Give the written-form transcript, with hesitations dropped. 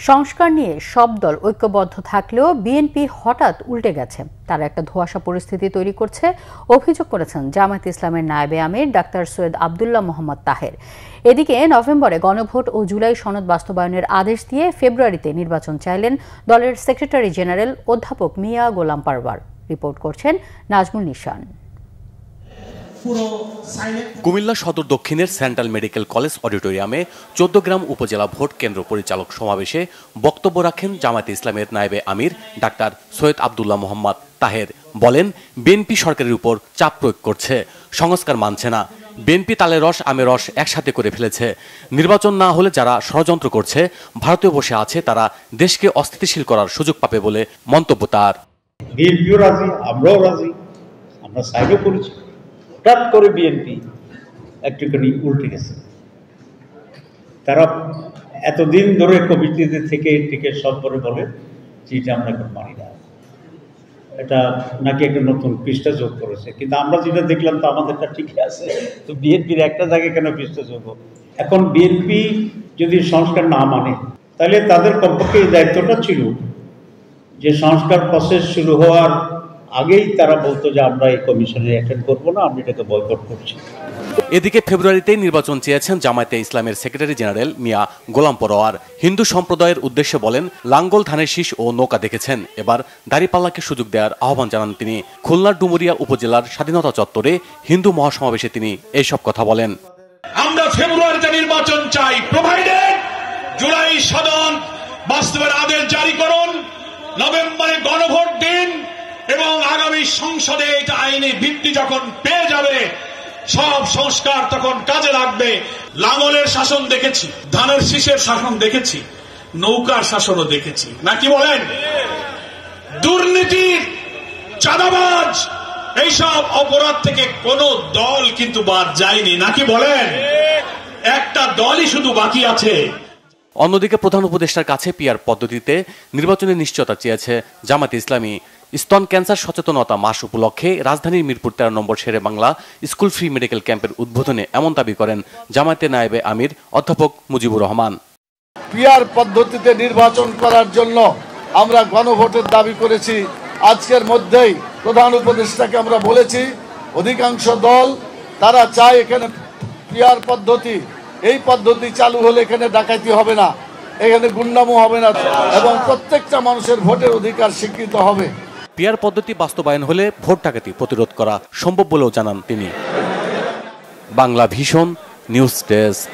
সংস্কার নিয়ে সব দল ঐক্যবদ্ধ থাকলেও বিএনপি হঠাৎ উল্টে গেছে, তারা একটা ধোঁয়াশা পরিস্থিতি তৈরি করছে অভিযোগ করেছেন জামায়াতে ইসলামের নায়েবে আমির ডাক্তার সৈয়দ আব্দুল্লাহ মোহাম্মদ তাহের। এদিকে নভেম্বরে গণভোট ও জুলাই সনদ বাস্তবায়নের আদেশ দিয়ে ফেব্রুয়ারিতে নির্বাচন চাইলেন দলের সেক্রেটারি জেনারেল অধ্যাপক মিয়া গোলাম পারওয়ার। রিপোর্ট করছেন নাজমুল নিশান। কুমিল্লা সদর দক্ষিণের সেন্ট্রাল মেডিকেল কলেজ অডিটোরিয়ামে 14 উপজেলা ভোট কেন্দ্র পরিচালক সমাবেশে বক্তব্য রাখেন জামায়াতে ইসলামের নায়েবে আমির ডাক্তার সৈয়দ আব্দুল্লাহ মোহাম্মদ তাহের। বলেন, বিএনপি সরকারের উপর চাপ প্রয়োগ করছে, সংস্কার মানছে না। বিএনপি তালে রস আমের রস একসাথে করে ফেলেছে। নির্বাচন না হলে যারা ষড়যন্ত্র করছে, ভারতে বসে আছে, তারা দেশকে অস্থিতিশীল করার সুযোগ পাবে বলে মন্তব্য তার। বিএনপিও রাজি, আমরাও রাজি, আমরা সাইডও করেছি। হঠাৎ করে বিএনপি একটুখানি উল্টে গেছে। তারা এতদিন ধরে কমিটিতে থেকে সব করে বলে যে এটা আমরা এখন মানি না, এটা নাকি একটা নতুন পৃষ্ঠা যোগ করেছে। কিন্তু আমরা যেটা দেখলাম তো আমাদেরটা ঠিকই আছে, তো বিএনপির একটা জায়গায় কেন পৃষ্ঠা যোগ? এখন বিএনপি যদি সংস্কার না মানে, তাহলে তাদের কমপক্ষে এই দায়িত্বটা ছিল যে সংস্কার প্রসেস শুরু হওয়ার আগেই তারা বলতো যে আমরা এই কমিশনে অ্যাটেন্ড করবো না, আমরা এটাকে বয়কট করছি। এদিকে ফেব্রুয়ারিতেই নির্বাচন চেয়েছেন জামায়াতে ইসলামের সেক্রেটারি জেনারেল মিয়া গোলাম পরোয়ার। হিন্দু সম্প্রদায়ের উদ্দেশ্যে বলেন, লাঙ্গল ধানের শীষ ও নৌকা দেখেছেন, এবার দাঁড়িপাল্লাকে সুযোগ দেওয়ার আহ্বান জানান তিনি। খুলনার ডুমুরিয়া উপজেলার স্বাধীনতা চত্বরে হিন্দু মহাসমাবেশে তিনি এইসব কথা বলেন। আমরা ফেব্রুয়ারিতে নির্বাচন চাই, প্রোভাইডেড জুলাই সনদ বাস্তবায়নের আদেশ জারি করুন, নভেম্বরে গণভোট দিন এবং আগামী সংসদে এটা আইনি ভিত্তি যখন পেয়ে যাবে, সব সংস্কার তখন কাজে লাগবে। লাঙ্গলের শাসন দেখেছি, ধানের শীষের শাসন দেখেছি, নৌকার শাসনও দেখেছি, নাকি বলেন? দুর্নীতি, চাঁদাবাজ, এইসব অপরাধ থেকে কোন দল কিন্তু বাদ যায়নি, নাকি বলেন? একটা দলই শুধু বাকি আছে। অন্যদিকে প্রধান উপদেষ্টার কাছে পিআর পদ্ধতিতে নির্বাচনের নিশ্চয়তা চেয়েছে জামায়াতে ইসলামী। স্তন ক্যান্সার সচেতনতা মাস উপলক্ষে রাজধানীর মিরপুর 13 নম্বর শেরে বাংলা স্কুল ফ্রি মেডিকেল ক্যাম্পের উদ্বোধনে এমন দাবি করেন জামায়াতে নায়েবে আমির অধ্যাপক মুজিবুর রহমান। পিআর পদ্ধতিতে নির্বাচন করার জন্য আমরা গণভোটের দাবি করেছি। আজকের মধ্যেই প্রধান উপদেষ্টাকে আমরা বলেছি, অধিকাংশ দল তারা চায় এখানে পিআর পদ্ধতি, এই পদ্ধতি চালু হলে এখানে ডাকাতি হবে না, এখানে গুন্ডামো হবে না এবং প্রত্যেকটা মানুষের ভোটের অধিকার স্বীকৃত হবে। পিআর পদ্ধতি বাস্তবায়ন হলে ভোট ডাকাতি প্রতিরোধ করা সম্ভব বলেও জানান তিনি। Bangla vision news desk.